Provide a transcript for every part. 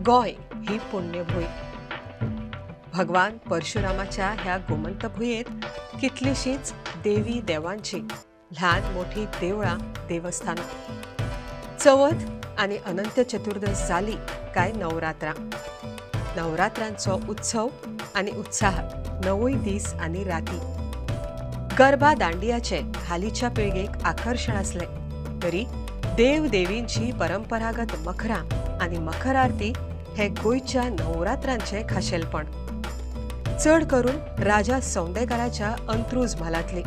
गोय ही पुण्यभूंय. भगवान परशुरामाच्या ह्या गोमंत भुंयेंत कितलीशींच देवी देवांची ल्हान मोठी देवळां देवस्थानां. चवथ आनी अनंत चतुर्दश जाली काय नवरात्रां. नवरात्रांचो उत्सव आनी उत्साह 9 दीस आनी राती. गरबा दांडियाचे हालींच्या पिळगेक आकर्षण असले तरी देव देवींची परंपरागत मखरां आनी मखर आरती हे गोंयच्या नवरात्रांचे खाशेलपण. चड करून राजा सौंदेगाराच्या अंत्रूज म्हालांतली.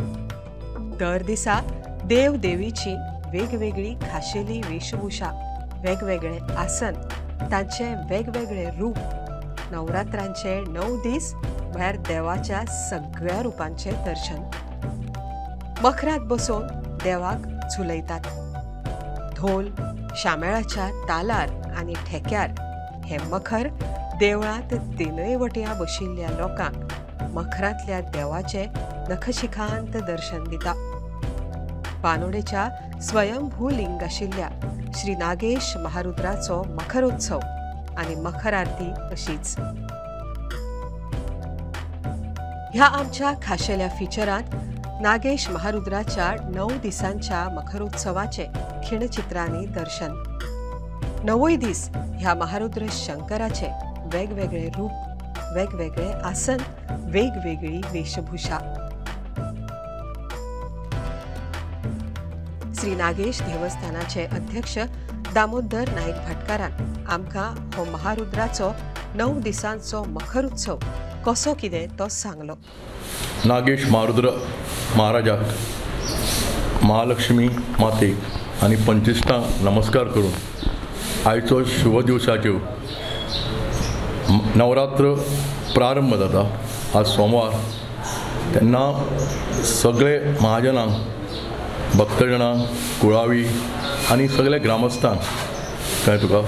दर दिसा देव देवीची वेगवेगळी खाशेली वेशभूषा, वेगवेगळे आसन, तांचे वेगवेगळे रूप. नवरात्रांचे 9 दीस म्हळ्यार देवाच्या सगळ्या रुपांचे दर्शन. मखरांत बसून देवाक झुलयतात. ढोल शामेळाच्या तालार आनी ठेक्यार हे मखर देवळांत तिनय वटयां बशिल्ल्या लोकांक मखरांतल्या देवाचे नखशिखांत दर्शन दिता. बानोडेच्या स्वयंभू लिंग आशिल्ल्या श्री नागेश महारुद्राचो मखरोत्सव आनी मखर आरती अशीच. ह्या आमच्या खाशेल्या फिचरांत नागेश महारुद्राच्या 9 दिसांच्या मखरोत्सवाचे खिणचित्रांनी दर्शन. 9 दीस ह्या महारुद्र शंकराचे वेगवेगळे रूप, वेगवेगळे आसन, वेगवेगळी वेशभूषा. श्री नागेश देवस्थानाचे अध्यक्ष दामोदर नायक भाटकारान आमकां हो महारुद्राचो 9 दिसांचो मखर उत्सव कसो कितें तो सांगलो. नागेश महारुद्र महाराजाक महालक्ष्मी मातेक आनी पंचविष्टांक नमस्कार करून आयचो शुभ दिवसाच्यो नवरात्र प्रारंभ जाता. आज सोमवार. तेन्ना सगळे महाजनांक, भक्तजनांक, कुळावी आनी सगळ्या ग्रामस्थांक काय तुका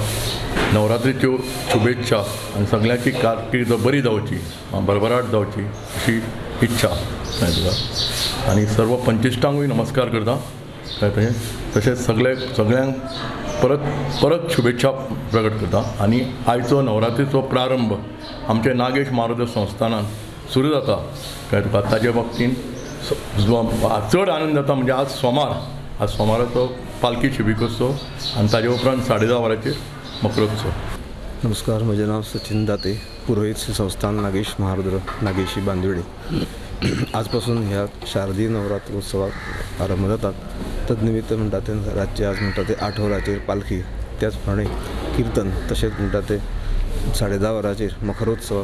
नवरात्रीच्यो शुभेच्छा आनी सगळ्यांची कारकीर्द बरी जावची, भरभराट जावची अशी इच्छा काय तुका. आनी सर्व पंचविष्टांकूय नमस्कार करता काय तशेंच सगळ्यांक परत शुभेच्छा प्रकट करता. आनी आयचो नवरात्रीचो प्रारंभ आमचे नागेश महारुद्र संस्थानान सुरू जाता काय तुका. ताजे बाबतीन चड आनंद जाता म्हणजे आज सोमाराचो पालखी शिबिकोत्सव आनी ताजे उपरांत 10:30 वरांचेर मकरोत्सव. नमस्कार, म्हजें नांव सचिन दाते, पुरोहित श्री संस्थान नागेश महारुद्र नागेशी बांदिवडे. आजपासून ह्या शारदीय नवरात्रोत्सवाक आरंभ जातात. तदनिमित्त म्हणटा ते रातचे आज म्हणटा ते 8 वरांचेर पालखी, त्याच प्रमाणे कीर्तन, तशेंच म्हणटा ते 10:30 वरांचेर मखरोत्सव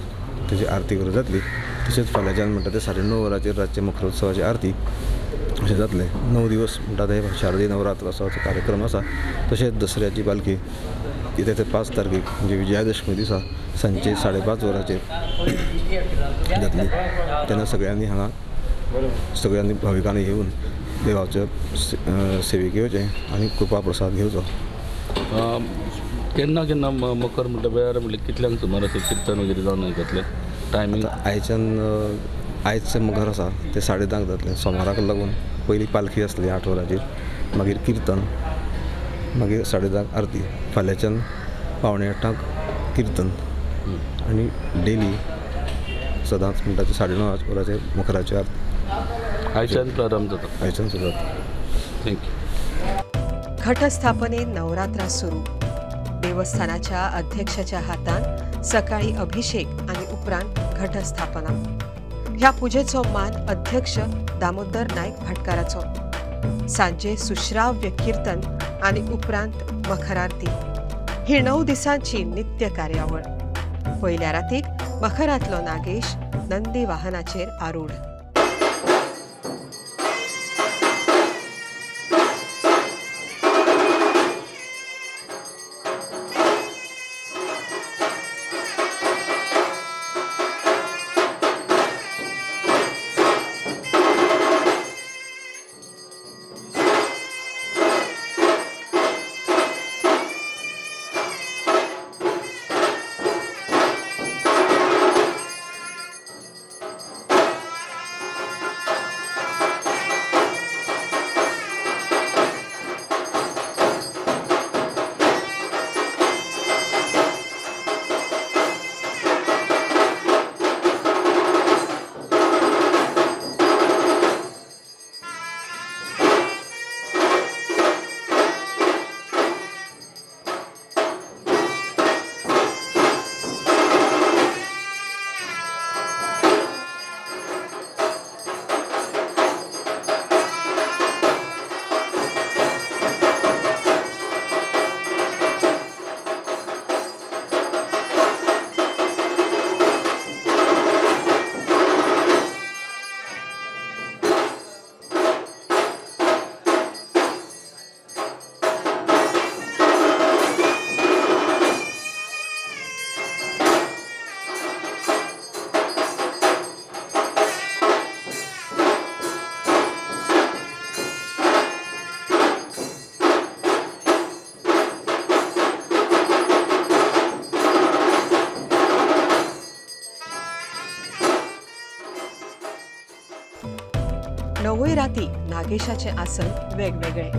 तेजी आरती करूं जातली. तशेंच फाल्यांच्यान म्हणटा ते 9:30 वरांचेर रातचे मखरोत्सवाची आरती अशें जातलें. 9 दिवस म्हणटा ते शारदीय नवरात्रोत्सवाचो कार्यक्रम आसा. तशेंच दसऱ्याची पालखी येता ते 5 तारखेक म्हणजे विजयादशमी दिसा सांजचे 5:30 वरांचेर जातली. तेन्ना सगळ्यांनी भाविकांनी येवन देवाच्या सेवेक येवचें आनी कृपा प्रसाद घेवचो. केन्ना केन्ना मकर म्हणटा वेळार म्हणल्यार कितल्यांक सुमार अशें कीर्तन वगैरे जावन जातलें टायमींग? आयचें मगर आसा ते 10:30 जातलें. सोमाराक लागून पयली पालखी आसली 8 वरांचेर, मागीर कीर्तन, मागीर 10:30 आरती. फाल्यांच्यान 7:45 कीर्तन आनी डेली सदांच म्हणटा ते 9:30 वरांचेर मकराची आरती. आयच्यान प्रारंभ जाता. आयच्यान सुरू जाता. थँक्यू. घटस्थापनेत नवरात्रा सुरू. देवस्थानाच्या अध्यक्षाच्या हातान सकाळी अभिषेक आनी उपरांत घटस्थापना. ह्या पुजेचो मान अध्यक्ष दामोदर नायक भाटकाराचो. सांजे सुश्राव्य कीर्तन आनी उपरांत मखर आरती. ही 9 दिसांची नित्य कार्यावळ. पयल्या रातीक मखरांतलो नागेश नंदी वाहनाचेर आरूढ. राती नागेशाचे आसन वेगवेगळे,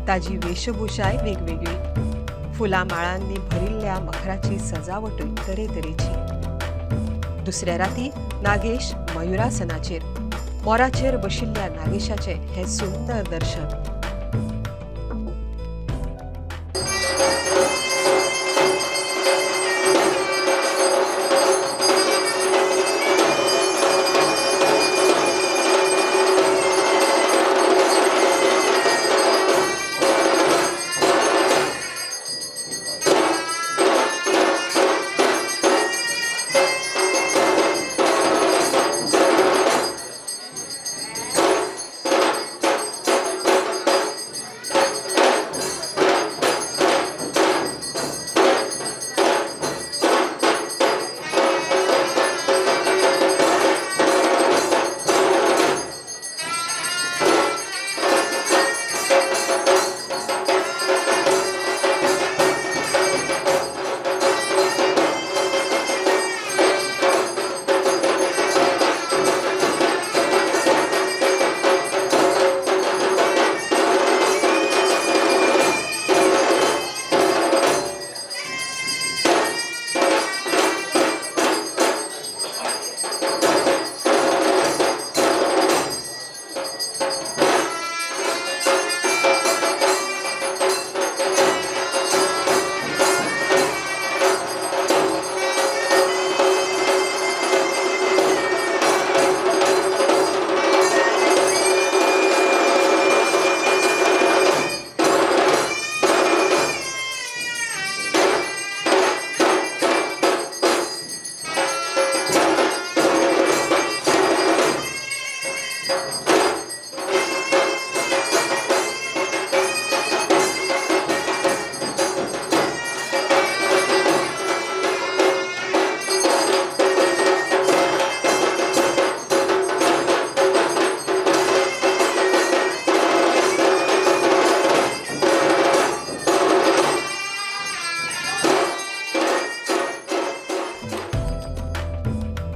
ताजी वेशभूषाय वेगवेगळी, फुला माळांनी भरिल्ल्या मखराची सजावटूय तरेतरेची। दुसऱ्या राती नागेश मयुरासनाचेर, मोराचेर बशिल्ल्या नागेशाचे हे सुंदर दर्शन।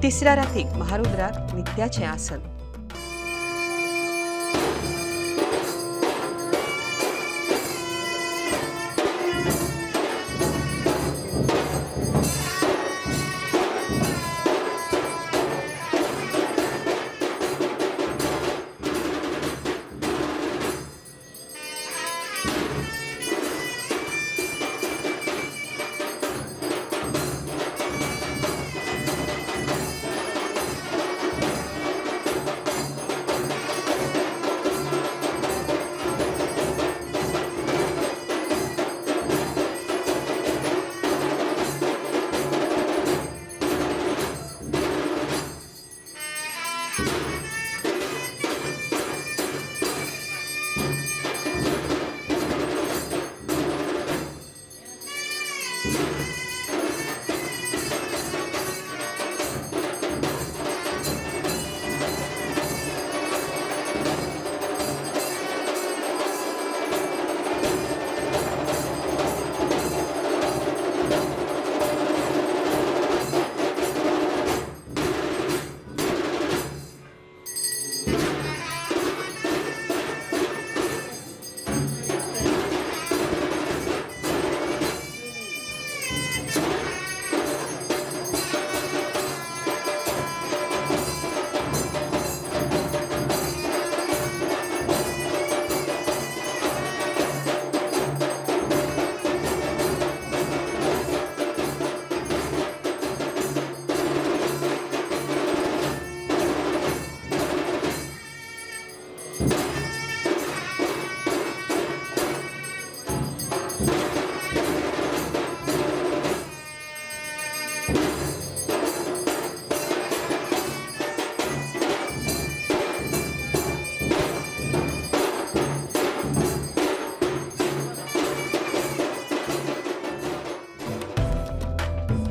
तिसऱ्या रातीक महारुद्राक नित्याचे आसन।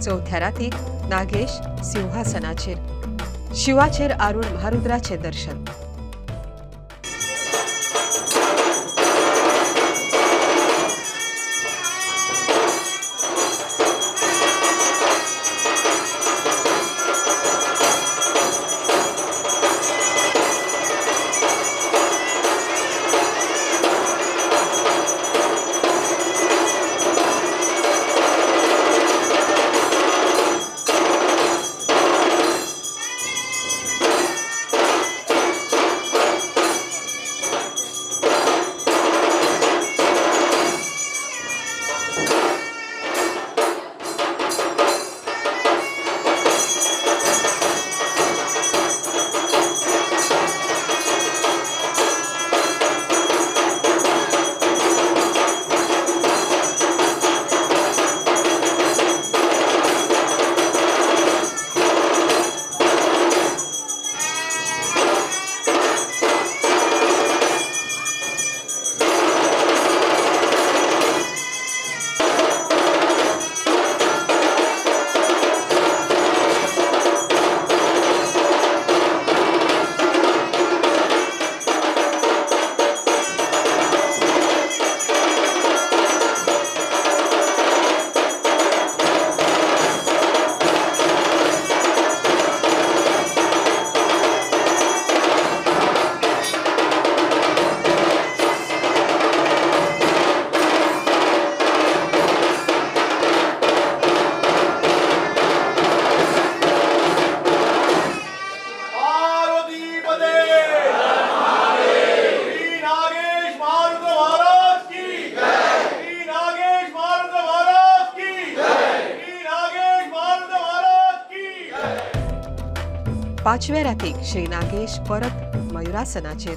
चौथ्या रातीक नागेश सिंहासनाचेर, शिवाचेर आरूढ महारुद्राचे दर्शन। 5व्या रातीक श्री नागेश परत मयुरासनाचेर.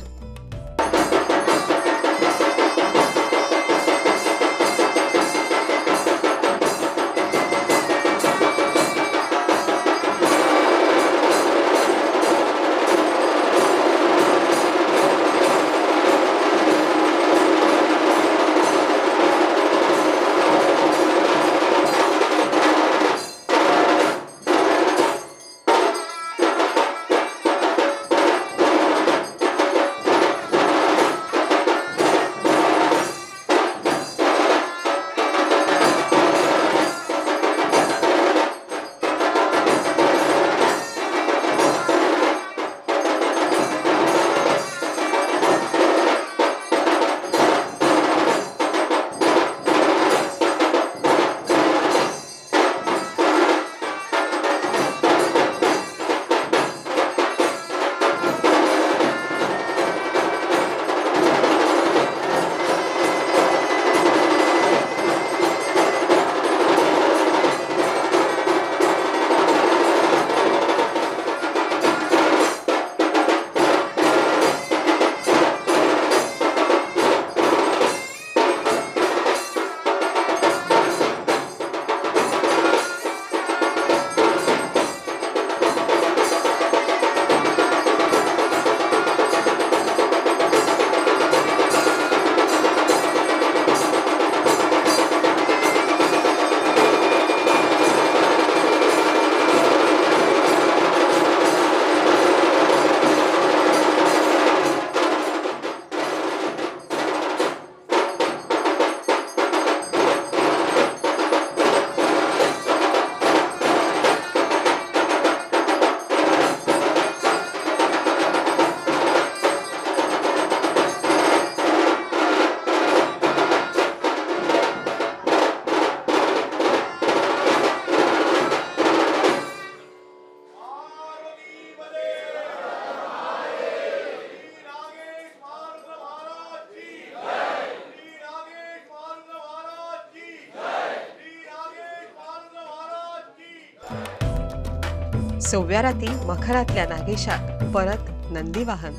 सव्या राती मखरातल्या नागेशाक परत नंदी वाहन.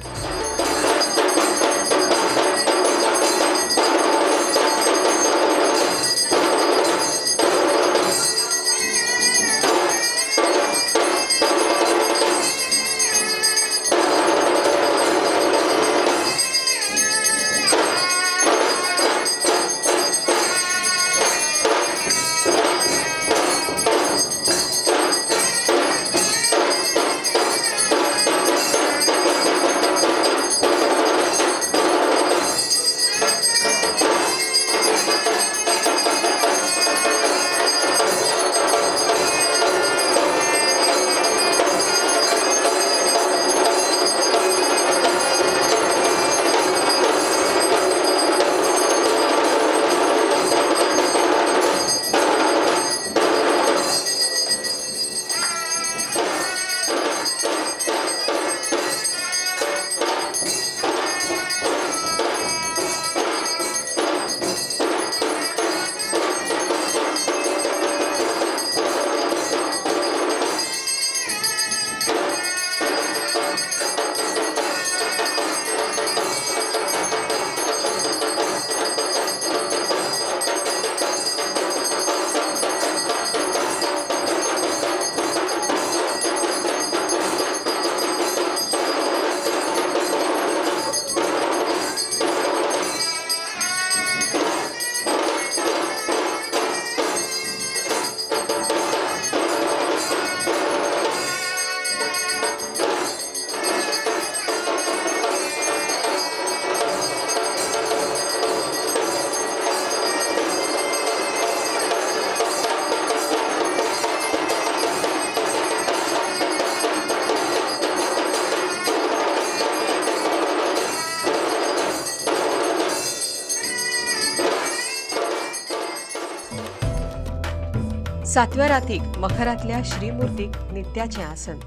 सातव्या रातीक मखरातल्या श्रीमूर्तीक नित्याचे आसन.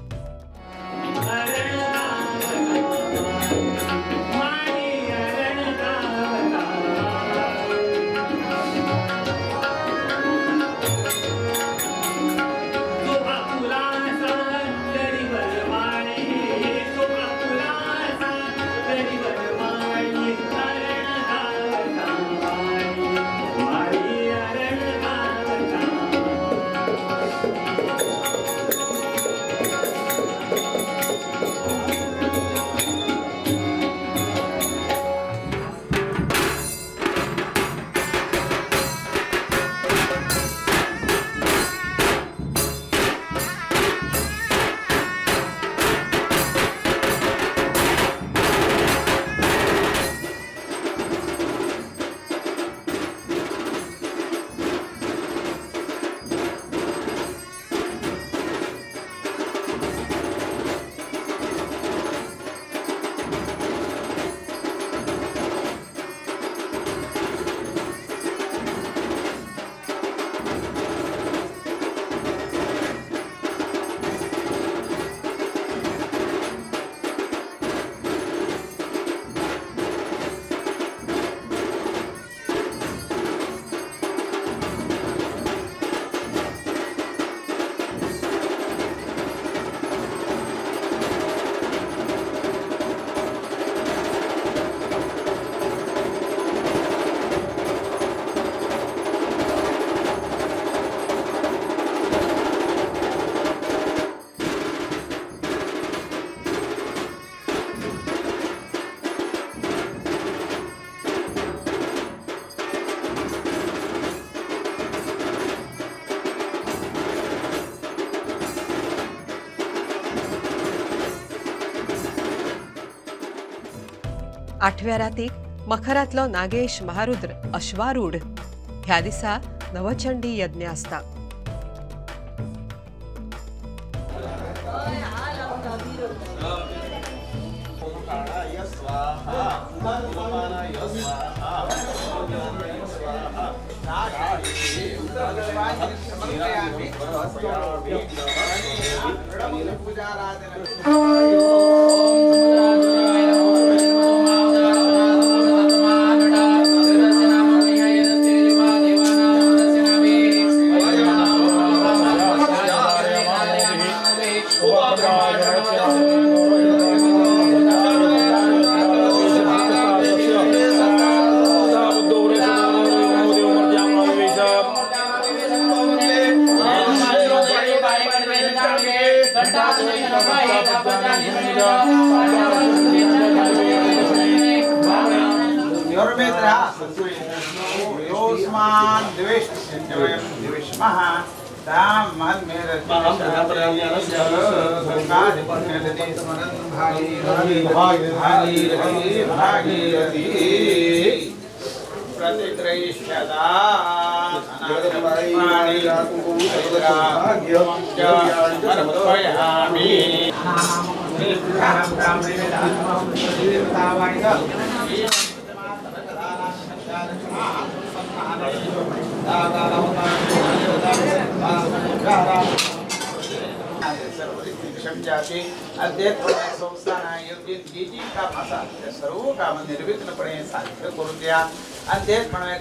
8व्या रातीक मखरांतलो नागेश महारुद्र अश्वारूढ ह्या दिसा नवचंडी यज्ञ आसता. सर्व काम निर्विघ्नपणे साध्य करून द्या. आणि तेच म्हणून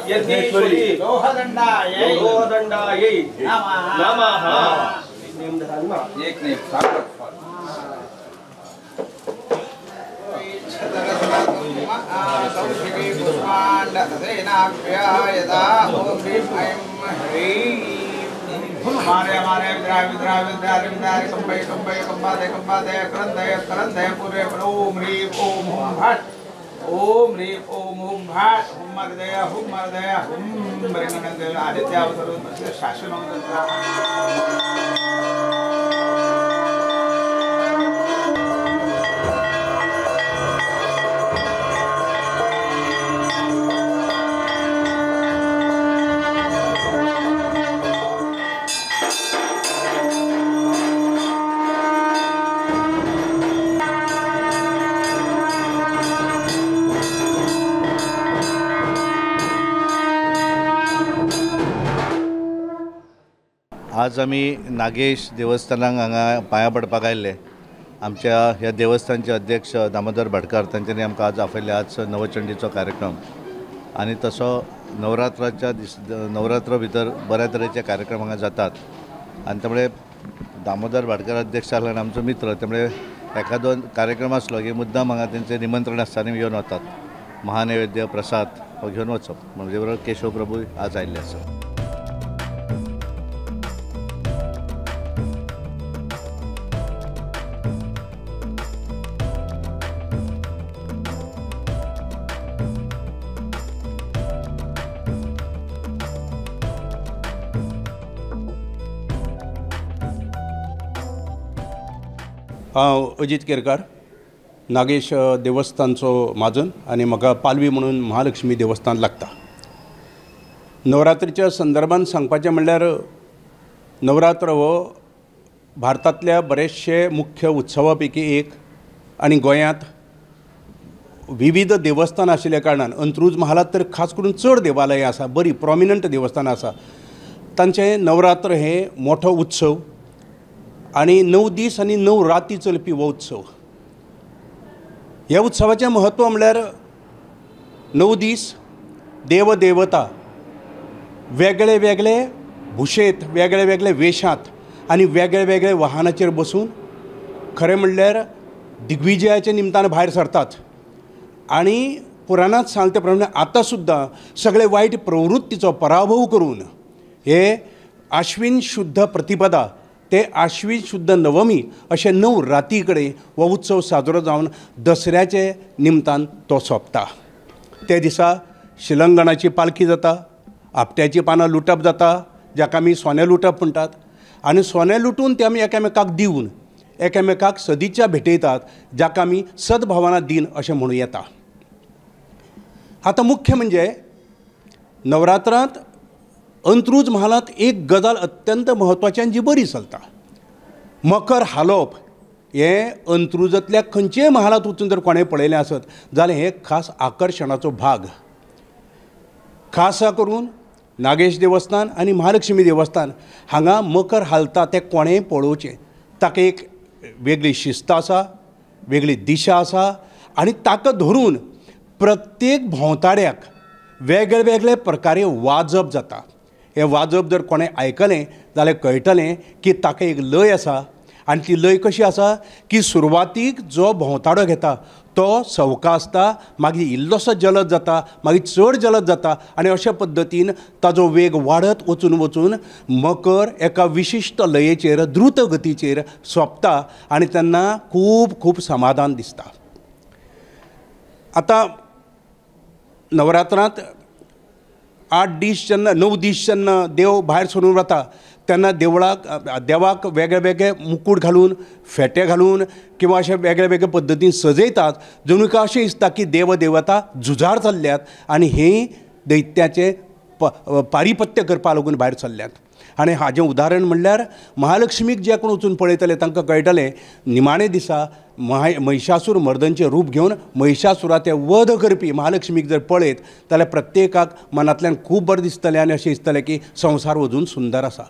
यज्ञेश्वरी लोहदंडायै नमः. एक नाही हमारे कंबादे करंदय पूरे ओम ह्रीं ओम हुम भट ओम ह्रीं ओम हुम भट हुम मर्दय हुम बृंगनंद आदित्यावसर शासन आज आम्ही नागेश देवस्थानाक हांगा पांयां पडपाक आयिल्ले. आमच्या ह्या देवस्थानचे अध्यक्ष दामोदर भाटकार तांच्यांनी आमकां आज आपयले आज नवचंडीचो कार्यक्रम आनी तसो नवरात्र भितर बऱ्या तरेचे कार्यक्रम हांगा जातात. आनी त्यामुळे दामोदर भाटकार अध्यक्ष जाल्यार आमचो मित्र, त्यामुळे एखादो कार्यक्रम आसलो की मुद्दाम हांगा तेंचें निमंत्रण आसता आनी घेवन वतात. महानैवेद्य प्रसाद हो घेवन वचप. म्हणजे बरोबर केशव प्रभूय आज आयिल्ले आसा. हांव अजीत केरकार, नागेश देवस्थानचो माजन आनी म्हाका पालवी म्हणून महालक्ष्मी देवस्थान लागता. नवरात्रीच्या संदर्भान सांगपाचें म्हणल्यार नवरात्र हो भारतांतल्या बरेचशे मुख्य उत्सवा पैकी एक आनी गोंयांत विविध देवस्थान आशिल्ल्या कारणान अंत्रूज महालांत तर खास करून चड देवालयां आसा, बरी प्रॉमिनंट देवस्थानां आसा. तांचें नवरात्र हे मोठो उत्सव आनी 9 दीस आनी 9 राती चलपी हो उत्सव. ह्या उत्सवाचें महत्व म्हळ्यार 9 दीस देवदेवता वेगळे वेगळे भुशेंत, वेगळे वेगळे वेशांत आनी वेगळे वेगळे वाहनाचेर बसून खरें म्हणल्यार दिग्विजयाच्या निमतान भायर सरतात. आनी पुराणांत सांगले प्रमाणे आतां सुद्दां सगळे वायट प्रवृत्तीचो पराभव करून हे आश्विन शुद्ध प्रतिपदा ते आश्विन शुद्ध नवमी अशे 9 राती कडेन हो उत्सव साजरो जावन दसऱ्याचे निमतान तो सोंपता. ते दिसा शिलंगणाची पालखी जाता, आपट्याची पानां लुटप जाता, जाका आमी सोने लुटप म्हणटात. आनी सोने लुटून ते आमी एकामेकाक दिवन एकामेकाक सदिच्छा भेटयतात, जाका आमी सद्भावना दिन अशें म्हणूं येता. आतां मुख्य म्हणजे नवरात्रांत अंत्रूज महालांत एक गजाल अत्यंत म्हत्वाची आनी जी बरी चलता. मकर हालोवप हें अंत्रुजांतल्या खंयचेय महालांत वचून जर कोणें पळयलें आसत जाल्यार हें खास आकर्शणाचो भाग. खास करून नागेश देवस्थान आनी महालक्ष्मी देवस्थान हांगा मकर हालता तें कोणेंय पळोवचें. ताका एक वेगळी शिस्त आसा, वेगळी दिशा आसा आनी ताका धरून प्रत्येक भोंवताड्याक वेगळे वेगळे प्रकारे वाजप जाता. हें वाजप जर कोणें आयकलें जाल्यार कळटलें की ताका एक लय आसा आनी ती लय कशी आसा की सुरवातीक जो भोंवताडो घेता तो सवका आसता, मागीर इल्लोसो जलद जाता, मागीर चड जलद जाता आनी अशा पद्दतीन ताजो वेग वाडत वचून वचून मकर एका विशिश्ट लयेचेर द्रुत गतीचेर सोंपता आनी तेन्ना खूब खूब समाधान दिसता. आतां नवरात्रांत 8 दीस जेन्ना 9 दीस जेन्ना देव भायर सरून वता तेन्ना देवाक वेगळे वेगळे मुकूट घालून फेटे घालून किंवा अशे वेगळे वेगळे पद्दतीन सजयतात. जणू काय अशें दिसता की देव देवता झुजार चल्ल्यात आनी हें दैत्याचें पारिपत्य करपा लागून भायर सरल्यात. आनी हाजें उदाहरण म्हणल्यार महालक्ष्मीक जे कोण वचून पळयतले तांकां कळटलें निमाणे दिसा महिषासूर मर्दनचें रूप घेवन महिषासुराचें वध करपी महालक्ष्मीक जर पळयत जाल्यार प्रत्येकाक मनांतल्यान खूब बरें दिसतलें आनी अशें दिसतलें की संवसार अजून सुंदर आसा.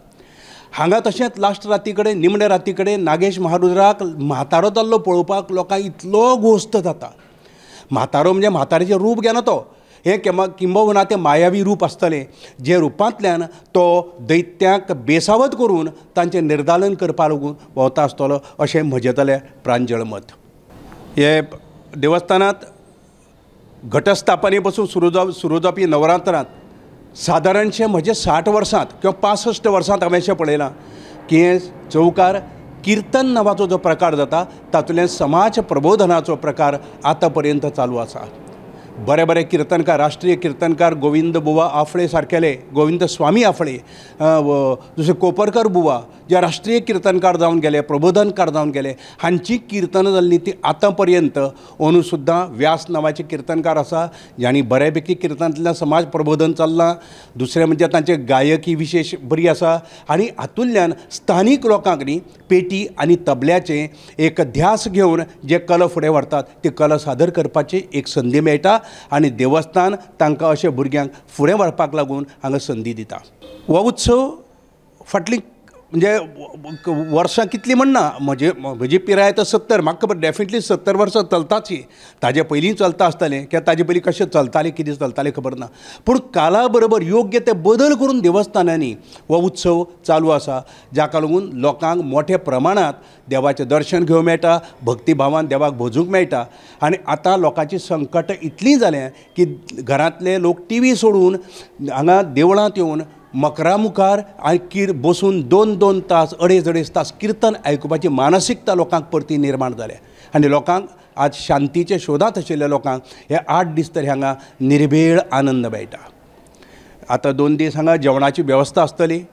हांगा तशेंच लास्ट राती कडेन निमणे राती कडेन नागेश महारुद्राक म्हातारो जाल्लो पळोवपाक लोकांक इतलो घोस्त जाता. म्हातारो म्हणजे म्हातारेचें रूप घेना तो, हें किंबहुना तें मायावी रूप आसतलें जे रुपांतल्यान तो दैत्यांक बेसावत करून तांचें निर्दालन करपा लागून भोंवता आसतलो अशें म्हजेतलें प्रांजळ मत. हे देवस्थानांत घटस्थापने पासून सुरू जावपी नवरात्रांत सादारणशें म्हजे 60 वर्सांत किंवा 65 वर्सांत हांवें अशें पळयलां की चौकार किर्तन नांवाचो जो प्रकार जाता तातूंतल्यान समाज प्रबोधनाचो प्रकार आतां पर्यंत चालू आसा. बरे बरे कीर्तनकार, राष्ट्रीय कीर्तनकार गोविंद बुवा आफळे सारकेले, गोविंद स्वामी आफळे, जशे कोपरकर बुवा जे राष्ट्रीय कीर्तनकार जावन गेले, प्रबोधनकार जावन गेले, हांची कीर्तनां जाल्लीं ती आतां पर्यंत अंदू सुद्दां व्यास नांवाचे कीर्तनकार आसा ज्यांनी बऱ्यापैकी कीर्तनांतल्यान समाज प्रबोधन चल्लां. दुसरें म्हणजे तांचे गायकी विशेश बरी आसा आनी हातूंतल्यान स्थानीक लोकांक न्ही पेटी आनी तबल्याचें एक ध्यास घेवन जे कला फुडें व्हरतात ती कला सादर करपाची एक संदी मेळटा आनी देवस्थान तांकां अशे भुरग्यांक फुडें व्हरपाक लागून हांगा संदी दिता. हो उत्सव फाटलीं म्हणजे वर्सां कितलीं म्हणना, म्हजी पिराय तर 70, म्हाका खबर डेफिनेटली 70 वर्सां चलताची. ताजे पयलीं चलता आसतलें किंवा ताजे पयलीं कशें चलतालें कितें चलतालें खबर ना, पूण काला बरोबर योग्य ते बदल करून देवस्थानांनी हो उत्सव चालू आसा जाका लागून लोकांक मोठ्या प्रमाणांत देवाचें दर्शन घेवंक मेळटा, भक्तिभावान देवाक भोजूंक मेळटा. आनी आतां लोकांची संकट इतलीं जाल्यां की घरांतले लोक टीव्ही सोडून हांगा देवळांत येवन मकरा मुखार आनी बसून 2-2 तास 2.5 तास कीर्तन आयकुपाची मानसिकता लोकांक परती निर्माण जाल्या. आनी लोकांक आज शांतीचे शोधांत आशिल्ल्या लोकांक हे 8 दीस तरी हांगा निर्भेळ आनंद मेळटा. आतां 2 दीस हांगा जेवणाची वेवस्था आसतली.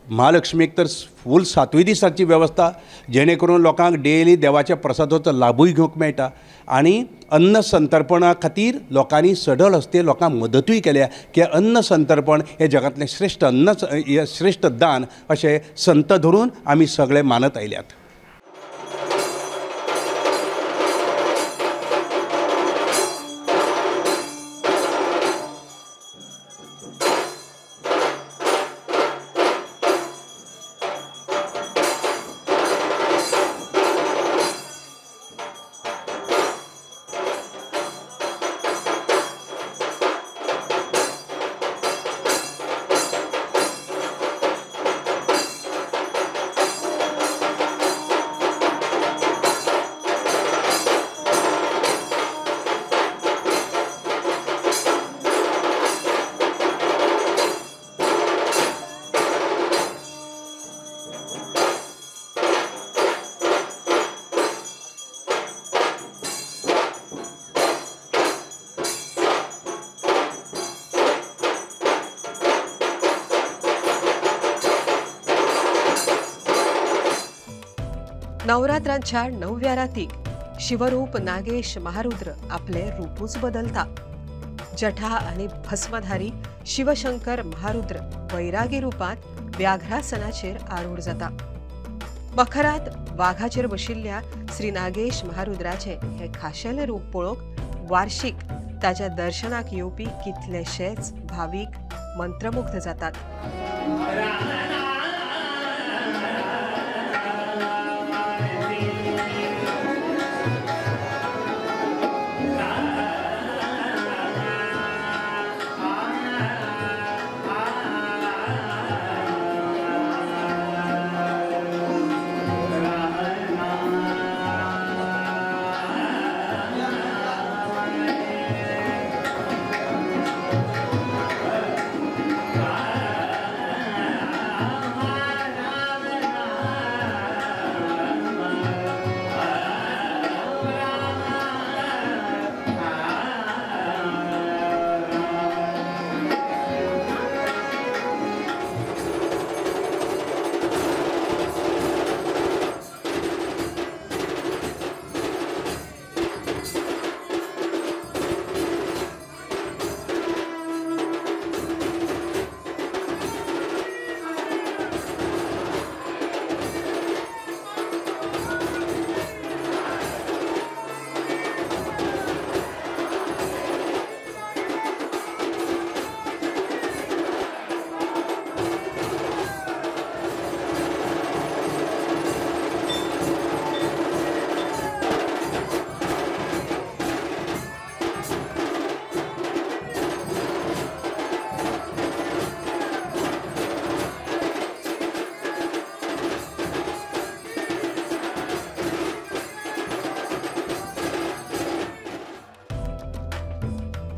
महालक्ष्मीक तर फूल 7व्या दिसाची वेवस्था जेणे करून लोकांक डेली देवाच्या प्रसादाचो लाभूय घेवंक मेळटा. आनी अन्न संतर्पणा खातीर लोकांनी सडळ हस्ते लोकांक मदतूय केल्या की अन्न संतर्पण हे जगांतलें श्रेष्ठ दान अशें संत धरून आमी सगळे मानत आयल्यात. नवरात्रांच्या 9व्या रातीक शिवरूप नागेश महारुद्र आपले रूपूच बदलता। जठा आणि भस्मधारी शिवशंकर महारुद्र वैरागी रूपात व्याघ्रासनाचेर आरूढ जाता। मखरात वाघाचेर बशिल्ल्या श्री नागेश महारुद्राचे हे खाशेले रूप पळोवंक वार्षिक ताच्या दर्शनाक येवपी कितलेशेच भाविक मंत्रमुग्ध जातात।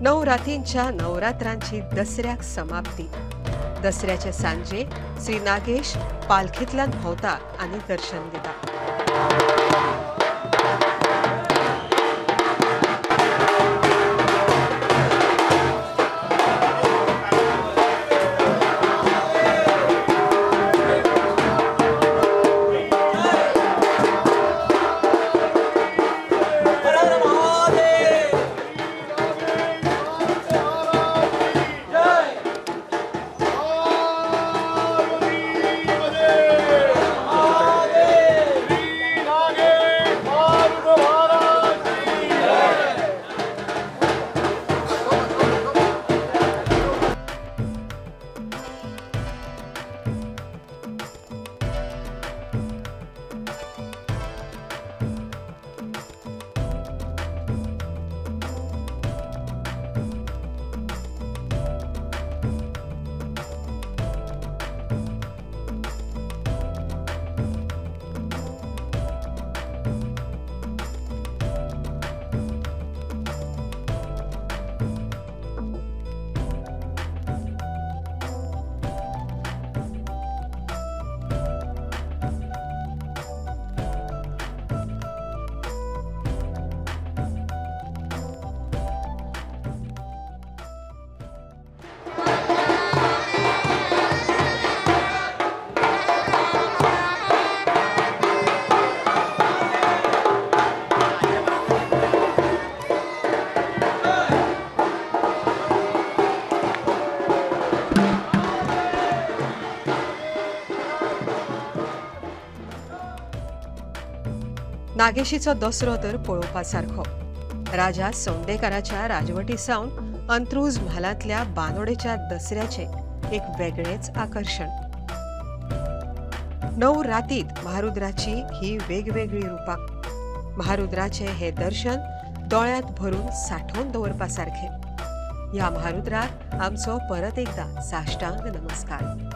नऊ रातींच्या नवरात्रांची दसऱ्याक समाप्ती। दसऱ्याचे सांजे श्री नागेश पालखीतल्यान भोंवता आणि दर्शन दिता। नागेशीचो दसरो तर पळोवपासारखो। राजा सौंदेकाराच्या राजवटी सावन अंत्रुज म्हालांतल्या बानोडेच्या दसऱ्याचे एक वेगळेच आकर्षण। 9 रातीत महारुद्राची ही वेगवेगळी रूपां। महारुद्राचे हे दर्शन दोळ्यांत भरून साठोवन दवरपासारखे। ह्या महारुद्राक आमचो परत एकदा साष्टांग नमस्कार।